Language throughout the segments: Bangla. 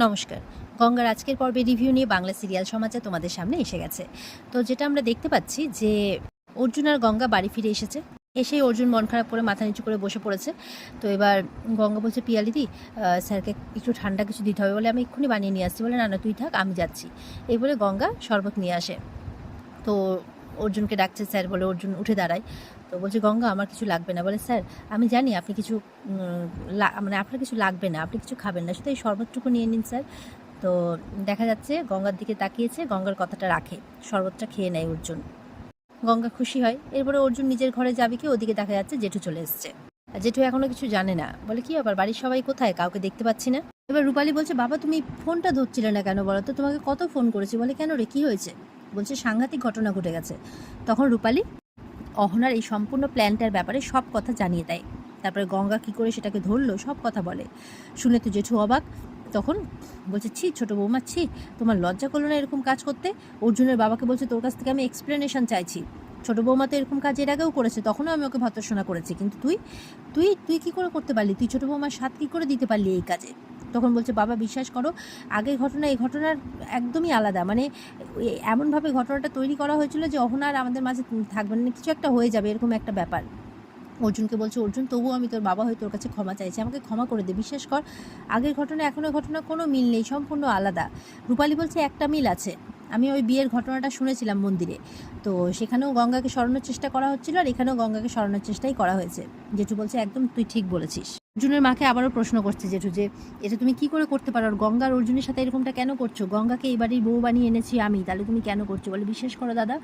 নমস্কার। গঙ্গার আজকের পর্বে রিভিউ নিয়ে বাংলা সিরিয়াল সমাজে তোমাদের সামনে এসে গেছে। তো যেটা আমরা দেখতে পাচ্ছি যে অর্জুন আর গঙ্গা বাড়ি ফিরে এসেছে। এসেই অর্জুন মন খারাপ করে মাথা নিচু করে বসে পড়েছে। তো এবার গঙ্গা বলছে, পিয়ালিদি স্যারকে একটু ঠান্ডা কিছু দিতে হবে, বলে আমি এক্ষুনি বানিয়ে নিয়ে আসছি। বলে না না তুই থাক, আমি যাচ্ছি। এই বলে গঙ্গা শরবত নিয়ে আসে। তো অর্জুনকে ডাকছে স্যার, বলে অর্জুন উঠে দাঁড়ায়। তো বলছে গঙ্গা আমার কিছু লাগবে না। বলে স্যার আমি জানি আপনি কিছু মানে আপনার কিছু লাগবে না, আপনি কিছু খাবেন না, শুধু এই শরবতটুকু নিয়ে নিন স্যার। তো দেখা যাচ্ছে গঙ্গার দিকে তাকিয়েছে, গঙ্গার কথাটা রাখে, শরবতটা খেয়ে নেয় অর্জুন। গঙ্গা খুশি হয়। এরপরে অর্জুন নিজের ঘরে যাবে কি, ওদিকে দেখা যাচ্ছে জেঠু চলে এসছে। আর জেঠু এখনো কিছু জানে না। বলে কি আবার বাড়ির সবাই কোথায়, কাউকে দেখতে পাচ্ছি না। এবার রূপালী বলছে, বাবা তুমি ফোনটা ধরছিলে না কেন বলো তো, তোমাকে কত ফোন করেছি। বলে কেন রে, কি হয়েছে? বলছে সাংঘাতিক ঘটনা ঘটে গেছে। তখন রূপালী অহনার এই সম্পূর্ণ প্ল্যানটার ব্যাপারে সব কথা জানিয়ে দেয়। তারপরে গঙ্গা কি করে সেটাকে ধরলো সব কথা বলে। শুনে তো জেঠু অবাক। তখন বলছে, ছি ছোটো বৌমা, ছি তোমার লজ্জা করলো না এরকম কাজ করতে? অর্জুনের বাবাকে বলছে, তোর কাছ থেকে আমি এক্সপ্লেনেশন চাইছি। ছোটো বৌমা তো এরকম কাজ এর আগেও করেছে, তখনও আমি ওকে ভর্ৎসনা করেছি, কিন্তু তুই তুই তুই কী করে করতে পারলি? তুই ছোটো বৌমার সাথ কী করে দিতে পারলি এই কাজে? তখন বলছে, বাবা বিশ্বাস করো, আগের ঘটনা এই ঘটনার একদমই আলাদা। মানে এমনভাবে ঘটনাটা তৈরি করা হয়েছিল যে অহনা আর আমাদের মাঝে থাকবে না, কিছু একটা হয়ে যাবে, এরকম একটা ব্যাপার। অর্জুনকে বলছে, অর্জুন তবুও আমি তোর বাবা হয়ে তোর কাছে ক্ষমা চাইছি, আমাকে ক্ষমা করে দে। বিশ্বাস কর, আগের ঘটনা এখনের ঘটনা কোনো মিল নেই, সম্পূর্ণ আলাদা। রূপালী বলছে, একটা মিল আছে, আমি ওই বিয়ের ঘটনাটা শুনেছিলাম মন্দিরে, তো সেখানেও গঙ্গাকে সরানোর চেষ্টা করা হচ্ছিল, আর এখানেও গঙ্গাকে সরানোর চেষ্টাই করা হয়েছে। জেঠু বলছে, একদম তুই ঠিক বলেছিস। অর্জুনের মাকে আবারও প্রশ্ন করছে জেঠু যে এটা তুমি কি করে করতে পারো, আর গঙ্গার অর্জুনের সাথে এরকমটা কেন করছো? গঙ্গাকে এই বাড়ির বউ বানিয়ে এনেছি আমি, তাহলে তুমি কেন করছো? বলে বিশ্বাস করো দাদা,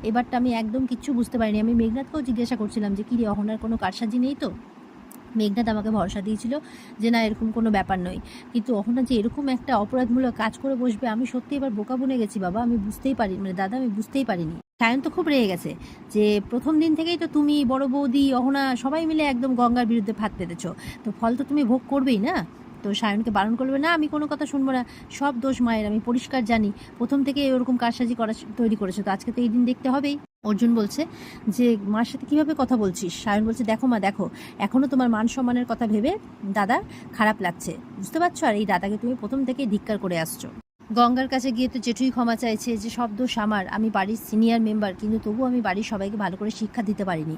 এবারটা আমি একদম কিচ্ছু বুঝতে পারিনি। আমি মেঘনাথকেও জিজ্ঞাসা করছিলাম যে কী রে, অহনার কোনো কারসাজি নেই তো? মেঘনাথ আমাকে ভরসা দিয়েছিল যে না এরকম কোনো ব্যাপার নয়, কিন্তু অহনা যে এরকম একটা অপরাধমূলক কাজ করে বসবে, আমি সত্যি এবার বোকা বনে গেছি বাবা, আমি বুঝতেই পারি, মানে দাদা আমি বুঝতেই পারিনি। সায়ন তো খুব রেগে গেছে যে প্রথম দিন থেকেই তো তুমি, বড় বৌদি, অহনা সবাই মিলে একদম গঙ্গার বিরুদ্ধে ফাঁদ পেতেছ, তো ফল তো তুমি ভোগ করবেই না। তো সায়নকে বারণ করবে না, আমি কোনো কথা শুনবো না, সব দোষ মায়ের, আমি পরিষ্কার জানি, প্রথম থেকে ওরকম কারসাজি করা তৈরি করেছে, তো আজকে তো এই দিন দেখতে হবেই। অর্জুন বলছে যে মার সাথে কীভাবে কথা বলছিস? সায়ন বলছে, দেখো মা দেখো, এখনও তোমার মান সম্মানের কথা ভেবে দাদা খারাপ লাগছে, বুঝতে পারছো? আর এই দাদাকে তুমি প্রথম থেকেই ধিক্কার করে আসছো। গঙ্গার কাছে গিয়ে তো জেঠুই ক্ষমা চাইছে যে সব দোষ আমার, আমি বাড়ির সিনিয়র মেম্বার, কিন্তু তবু আমি বাড়ির সবাইকে ভালো করে শিক্ষা দিতে পারিনি।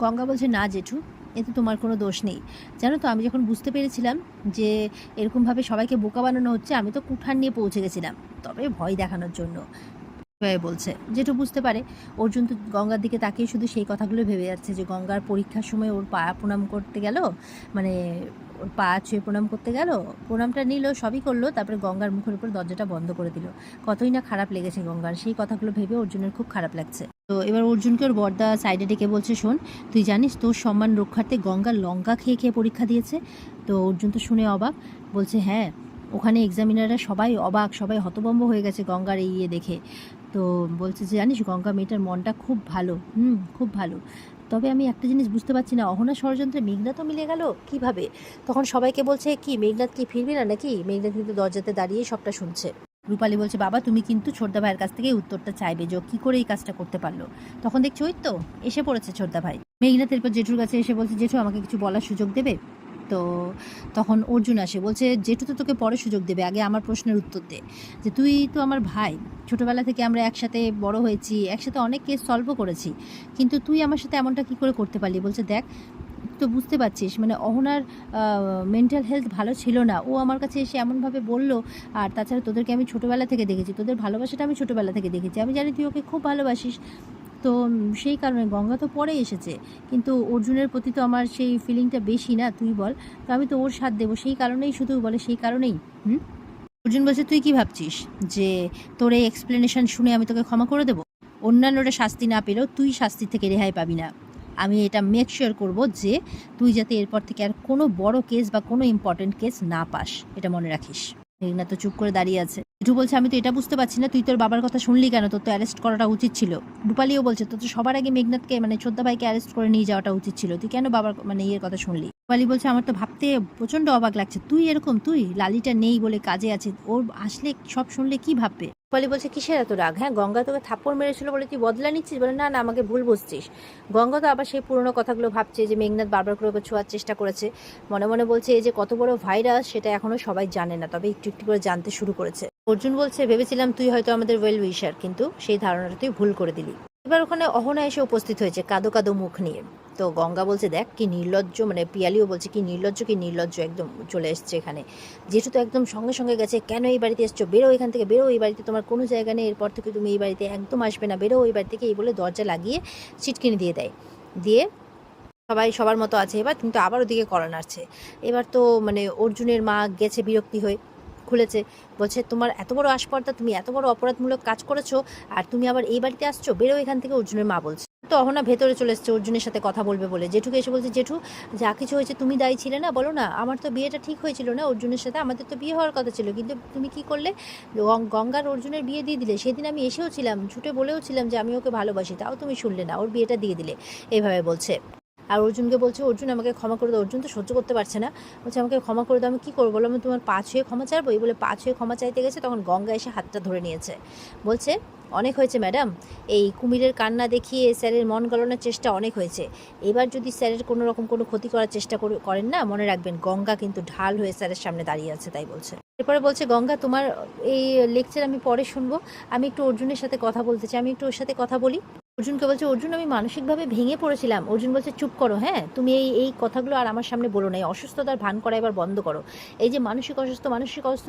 গঙ্গা বলছে, না জেঠু, এতে তোমার কোনো দোষ নেই। জানো তো, আমি যখন বুঝতে পেরেছিলাম যে এরকমভাবে সবাইকে বোকা বানানো হচ্ছে, আমি তো কুঠার নিয়ে পৌঁছে গেছিলাম, তবে ভয় দেখানোর জন্য বলছে। যেটু বুঝতে পারে। অর্জুন তো গঙ্গার দিকে তাকিয়ে শুধু সেই কথাগুলো ভেবে যাচ্ছে যে গঙ্গার পরীক্ষার সময় ওর পা প্রণাম করতে গেল, মানে ওর পা ছুঁয়ে প্রণাম করতে গেল, প্রণামটা নিল, সবই করলো, তারপরে গঙ্গার মুখের উপর দরজাটা বন্ধ করে দিল। কতই না খারাপ লেগেছে গঙ্গার, সেই কথাগুলো ভেবে অর্জুনের খুব খারাপ লাগছে। তো এবার অর্জুনকে ওর বড়দা সাইডে ডেকে বলছে, শোন, তুই জানিস তোর সম্মান রক্ষার্থে গঙ্গার লঙ্কা খেয়ে খেয়ে পরীক্ষা দিয়েছে? তো অর্জুন তো শুনে অবাক। বলছে, হ্যাঁ, ওখানে এক্সামিনাররা সবাই অবাক, সবাই হতভম্ব হয়ে গেছে গঙ্গার এই ইয়ে দেখে। তো বলছে যে জানিস গঙ্গা মেয়েটার মনটা খুব ভালো, খুব ভালো। তবে আমি একটা জিনিস বুঝতে পারছি না, অহনা ষড়যন্ত্রে মেঘনাথও মিলে গেল কীভাবে? তখন সবাইকে বলছে, কি মেঘনাথ কি ফিরবি না নাকি? মেঘনাথ কিন্তু দরজাতে দাঁড়িয়ে সবটা শুনছে। রূপালী বলছে, বাবা তুমি কিন্তু ছোটদা ভাইয়ের কাছ থেকে উত্তরটা চাইবে যে ও কী করে এই কাজটা করতে পারলো। তখন দেখছি ওই তো এসে পড়েছে ছোটদা ভাই। মেঘনাথ এরপর জেঠুর কাছে এসে বলছে, জেঠু আমাকে কিছু বলার সুযোগ দেবে? তো তখন অর্জুন আসে, বলছে, জেঠু তো তোকে পরে সুযোগ দেবে, আগে আমার প্রশ্নের উত্তর দে, যে তুই তো আমার ভাই, ছোটোবেলা থেকে আমরা একসাথে বড় হয়েছি, একসাথে অনেক কেস সলভও করেছি, কিন্তু তুই আমার সাথে এমনটা কী করে করতে পারলি? বলছে, দেখ তো বুঝতে পারছিস, মানে অহনার মেন্টাল হেলথ ভালো ছিল না, ও আমার কাছে এসে এমনভাবে বললো, আর তাছাড়া তোদেরকে আমি ছোটোবেলা থেকে দেখেছি, তোদের ভালোবাসাটা আমি ছোটোবেলা থেকে দেখেছি, আমি জানি তুই ওকে খুব ভালোবাসিস, তো সেই কারণে গঙ্গা তো পরে এসেছে, কিন্তু অর্জুনের প্রতি তো আমার সেই ফিলিংটা বেশি না, তুই বল, তো আমি তো ওর সাথ দেবো, সেই কারণেই শুধু বলে, সেই কারণেই। অর্জুন বলছে, তুই কি ভাবছিস যে তোর এই এক্সপ্লেনেশন শুনে আমি তোকে ক্ষমা করে দেবো? অন্যান্যরা শাস্তি না পেলেও তুই শাস্তি থেকে রেহাই পাবি না। আমি এটা মেক শিওর করবো যে তুই যাতে এরপর থেকে আর কোনো বড় কেস বা কোনো ইম্পর্টেন্ট কেস না পাস, এটা মনে রাখিস। মেঘনা তো চুপ করে দাঁড়িয়ে আছে। জেঠু বলছে, আমি তো এটা বুঝতে পারছি না, তুই তোর বাবার কথা শুনলি কেন? তোর তো অ্যারেস্ট করাটা উচিত ছিল। রূপালীও বলছে, তোর তো সবার আগে মেঘনাথকে, মানে ছোটদা ভাইকে অ্যারেস্ট করে নিয়ে যাওয়াটা উচিত ছিল, তুই কেন বাবার মানে ইয়ের কথা শুনলি? রূপালী বলছে, আমার তো ভাবতে প্রচণ্ড অবাক লাগছে, তুই এরকম, তুই লালিটা নেই বলে কাজে আছে, ওর আসলে সব শুনলে কি ভাববে? রূপালী বলছে কিসের এত রাগ? হ্যাঁ, গঙ্গা তোকে থাপ্পড় মেরেছিল বলে তুই বদলা নিচ্ছিস? বলে না না, আমাকে ভুল বুঝছিস। গঙ্গা তো আবার সেই পুরোনো কথাগুলো ভাবছে যে মেঘনাদ বারবার করে ওকে ছোঁয়ার চেষ্টা করেছে। মনে মনে বলছে এই যে কত বড় ভাইরাস সেটা এখনো সবাই জানে না, তবে একটু একটু করে জানতে শুরু করেছে। অর্জুন বলছে ভেবেছিলাম তুই হয়তো আমাদের ওয়েল উইশার, কিন্তু সেই ধারণাটা তুই ভুল করে দিলি। এবার ওখানে অহনা এসে উপস্থিত হয়েছে কাদো কাদো মুখ নিয়ে। তো গঙ্গা বলছে দেখ কি নির্লজ্জ, মানে পিয়ালিও বলছে কি নির্লজ্জ একদম চলে এসছে এখানে। যেহেতু তো একদম সঙ্গে সঙ্গে গেছে, কেন এই বাড়িতে এসছো, বেরো এখান থেকে, বেরো, এই বাড়িতে তোমার কোনো জায়গা নেই, এরপর থেকে তুমি এই বাড়িতে একদম আসবে না, বেরো এই বাড়ি থেকে, এই বলে দরজা লাগিয়ে ছিটকিনি দিয়ে দেয়। দিয়ে সবাই সবার মতো আছে এবার, কিন্তু আবার ওদিকে কড়া নাড়ছে। এবার তো মানে অর্জুনের মা গেছে বিরক্তি হয়ে, খুলেছে, বলছে তোমার এত বড় আস্পর্ধা, তুমি এত বড় অপরাধমূলক কাজ করেছো আর তুমি আবার এই বাড়িতে আসছো, বেরো এখান থেকে, অর্জুনের মা বলছে। তো অহনা ভেতরে চলে এসছে অর্জুনের সাথে কথা বলবে বলে। জেঠুকে এসে বলছে জেঠু যা কিছু হয়েছে তুমি দায়ী ছিলে না, বলো না, আমার তো বিয়েটা ঠিক হয়েছিল না অর্জুনের সাথে, আমাদের তো বিয়ে হওয়ার কথা ছিল, কিন্তু তুমি কি করলে, গঙ্গার অর্জুনের বিয়ে দিয়ে দিলে। সেদিন আমি এসেও ছিলাম, ছুটে বলেও ছিলাম যে আমি ওকে ভালোবাসি, তাও তুমি শুনলে না, ওর বিয়েটা দিয়ে দিলে, এইভাবে বলছে। আর অর্জুনকে বলছে অর্জুন আমাকে ক্ষমা করে দাও। অর্জুন তো সহ্য করতে পারছে না, বলছে আমাকে ক্ষমা করে দাও, আমি কী করবো বলো, আমি তোমার পা ছুঁয়ে ক্ষমা চাইবো? এই বলে পা ছুঁয়ে ক্ষমা চাইতে গেছে, তখন গঙ্গা এসে হাতটা ধরে নিয়েছে। বলছে অনেক হয়েছে ম্যাডাম, এই কুমিরের কান্না দেখিয়ে স্যারের মন গলানোর চেষ্টা অনেক হয়েছে। এবার যদি স্যারের কোনো রকম কোনো ক্ষতি করার চেষ্টা করেন না, মনে রাখবেন গঙ্গা কিন্তু ঢাল হয়ে স্যারের সামনে দাঁড়িয়ে আছে, তাই বলছে। এরপরে বলছে গঙ্গা তোমার এই লেকচার আমি পরে শুনবো, আমি একটু অর্জুনের সাথে কথা বলতে চাই, আমি একটু ওর সাথে কথা বলি। অর্জুনকে বলছে অর্জুন আমি মানসিকভাবে ভেঙে পড়েছিলাম। অর্জুন বলছে চুপ করো, হ্যাঁ, তুমি এই কথাগুলো আর আমার সামনে বলো না, এই অসুস্থতার ভান করা এবার বন্ধ করো। এই যে মানসিক অসুস্থ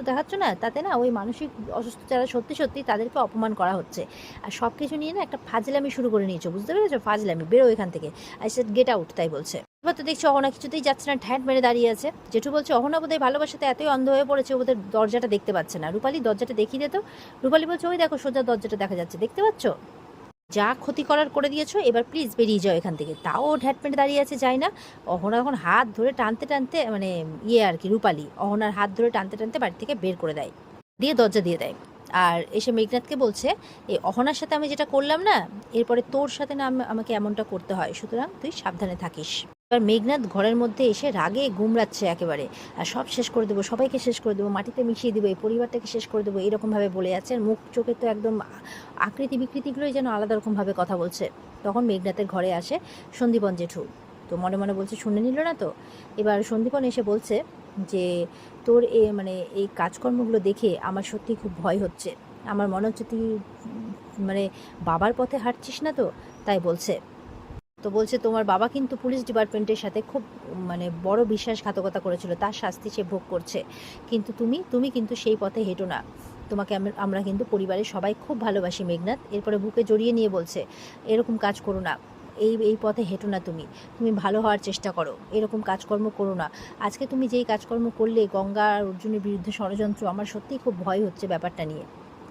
দেখাচ্ছ না, তাতে না ওই মানসিক অসুস্থ যারা সত্যি সত্যি তাদেরকে অপমান করা হচ্ছে, আর সব কিছু নিয়ে না একটা ফাজলামি শুরু করে নিয়েছো, বুঝতে পেরেছো? ফাজলামি, বেরো এখান থেকে, আই সেড গেট আউট, তাই বলছে। এবার তো দেখছি অহনা কিছুতেই যাচ্ছে না, ঠ্যাট মেরে দাঁড়িয়ে আছে। জেঠু বলছে অহনা বোধহয় ভালোবাসাতে এতই অন্ধ হয়ে পড়েছে, ওদের দরজাটা দেখতে পাচ্ছে না। রূপালী দরজাটা দেখিয়ে দিত। রূপালী বলছে ওই দেখো সোজা দরজাটা দেখা যাচ্ছে, দেখতে পাচ্ছ? যা ক্ষতি করার করে দিয়েছো, এবার প্লিজ বেরিয়ে যাও এখান থেকে। তাও ঢ্যাট মেরে দাঁড়িয়ে আছে, যায় না। অহনা এখন হাত ধরে টানতে টানতে, মানে আর কি, রূপালী অহনার হাত ধরে টানতে টানতে বাড়ি থেকে বের করে দেয়, দিয়ে দরজা দিয়ে দেয়। আর এসে মেঘনাথকে বলছে এই অহনার সাথে আমি যেটা করলাম না, এরপরে তোর সাথে না আমাকে এমনটা করতে হয়, সুতরাং তুই সাবধানে থাকিস। এবার মেঘনাথ ঘরের মধ্যে এসে রাগে গুমরাচ্ছে একেবারে, আর সব শেষ করে দেবো, সবাইকে শেষ করে দেবো, মাটিতে মিশিয়ে দেবো, এই পরিবারটাকে শেষ করে দেবো, এরকমভাবে বলে যাচ্ছে। আর মুখ চোখে তো একদম আকৃতি বিকৃতিগুলোই যেন আলাদা রকমভাবে কথা বলছে। তখন মেঘনাথের ঘরে আসে সন্দীপন জেঠু। তো মনে মনে বলছে শুনে নিল না তো। এবার সন্দীপন এসে বলছে যে তোর মানে এই কাজকর্মগুলো দেখে আমার সত্যি খুব ভয় হচ্ছে, আমার মনে হচ্ছে তুই মানে বাবার পথে হাঁটছিস না তো, তাই বলছে। তো বলছে তোমার বাবা কিন্তু পুলিশ ডিপার্টমেন্টের সাথে খুব মানে বড় বিশ্বাসঘাতকতা করেছিল, তার শাস্তি সে ভোগ করছে, কিন্তু তুমি কিন্তু সেই পথে হেঁটো না, তোমাকে আমরা কিন্তু পরিবারের সবাই খুব ভালোবাসি মেঘনাথ। এরপরে বুকে জড়িয়ে নিয়ে বলছে এরকম কাজ করো না, এই পথে হেঁটো না, তুমি ভালো হওয়ার চেষ্টা করো, এরকম কাজকর্ম করো না। আজকে তুমি যেই কাজকর্ম করলে গঙ্গা আর অর্জুনের বিরুদ্ধে ষড়যন্ত্র, আমার সত্যিই খুব ভয় হচ্ছে ব্যাপারটা নিয়ে,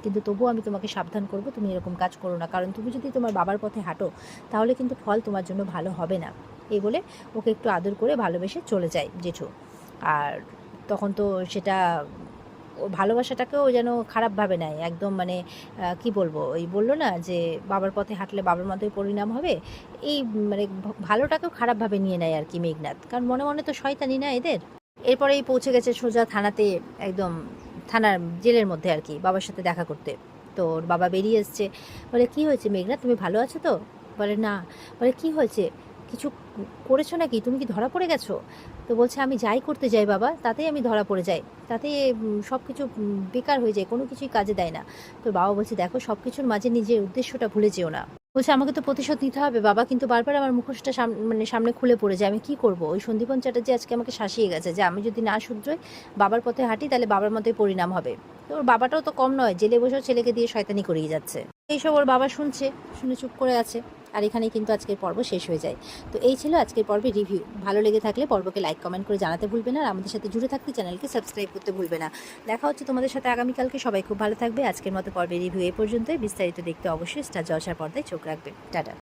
কিন্তু তবুও আমি তোমাকে সাবধান করব, তুমি এরকম কাজ করো না, কারণ তুমি যদি তোমার বাবার পথে হাঁটো তাহলে কিন্তু ফল তোমার জন্য ভালো হবে না। এই বলে ওকে একটু আদর করে ভালোবেসে চলে যায় জেঠু। আর তখন তো সেটা ও ভালোবাসাটাকেও যেন খারাপভাবে নেয় একদম, মানে কি বলবো, ওই বললো না যে বাবার পথে হাঁটলে বাবার মতোই পরিণাম হবে, এই মানে ভালোটাকেও খারাপভাবে নিয়ে নেয় আর কি মেঘনাথ, কারণ মনে মনে তো শয়তানি না এদের। এরপরেই পৌঁছে গেছে সোজা থানাতে, একদম থানার জেলের মধ্যে আর কি, বাবার সাথে দেখা করতে। তো ওর বাবা বেরিয়ে এসছে, বলে কি হয়েছে মেঘনাথ, তুমি ভালো আছো তো? বলে না। বলে কি হয়েছে, কিছু করেছো নাকি, তুমি কি ধরা পড়ে গেছো? তো বলছে আমি যাই করতে যাই বাবা, তাতেই আমি ধরা পড়ে যাই, তাতে সব কিছু বেকার হয়ে যায়, কোনো কিছুই কাজে দেয় না। তো বাবা বলছে দেখো সব কিছুর মাঝে নিজের উদ্দেশ্যটা ভুলে যেও না। বলছে আমাকে তো প্রতিশোধ নিতে হবে বাবা, কিন্তু বারবার আমার মুখোশটা মানে সামনে খুলে পড়ে যায়, আমি কি করব? ওই সন্দীপন চ্যাটার্জি আজকে আমাকে শাসিয়ে গেছে যে আমি যদি না শুধরোই, বাবার পথে হাঁটি, তাহলে বাবার মতোই পরিণাম হবে। তো ওর বাবাটাও তো কম নয়, জেলে বসেও ছেলেকে দিয়ে শয়তানি করিয়ে যাচ্ছে। এইসব ওর বাবা শুনছে, শুনে চুপ করে আছে। আর এখানেই কিন্তু আজকের পর্ব শেষ হয়ে যায়। তো এই ছিল আজকের পর্বের রিভিউ। ভালো লেগে থাকলে পর্বকে লাইক কমেন্ট করে জানাতে ভুলবে না, আর আমাদের সাথে জুড়ে থাকতে চ্যানেলকে সাবস্ক্রাইব করতে ভুলবে না। দেখা হচ্ছে তোমাদের সাথে আগামীকালকে। সবাই খুব ভালো থাকবে। আজকের মতো পর্বের রিভিউ এই পর্যন্তই। বিস্তারিত দেখতে অবশ্যই স্টার জলসার পর্দায় চোখ রাখবে। টাটা।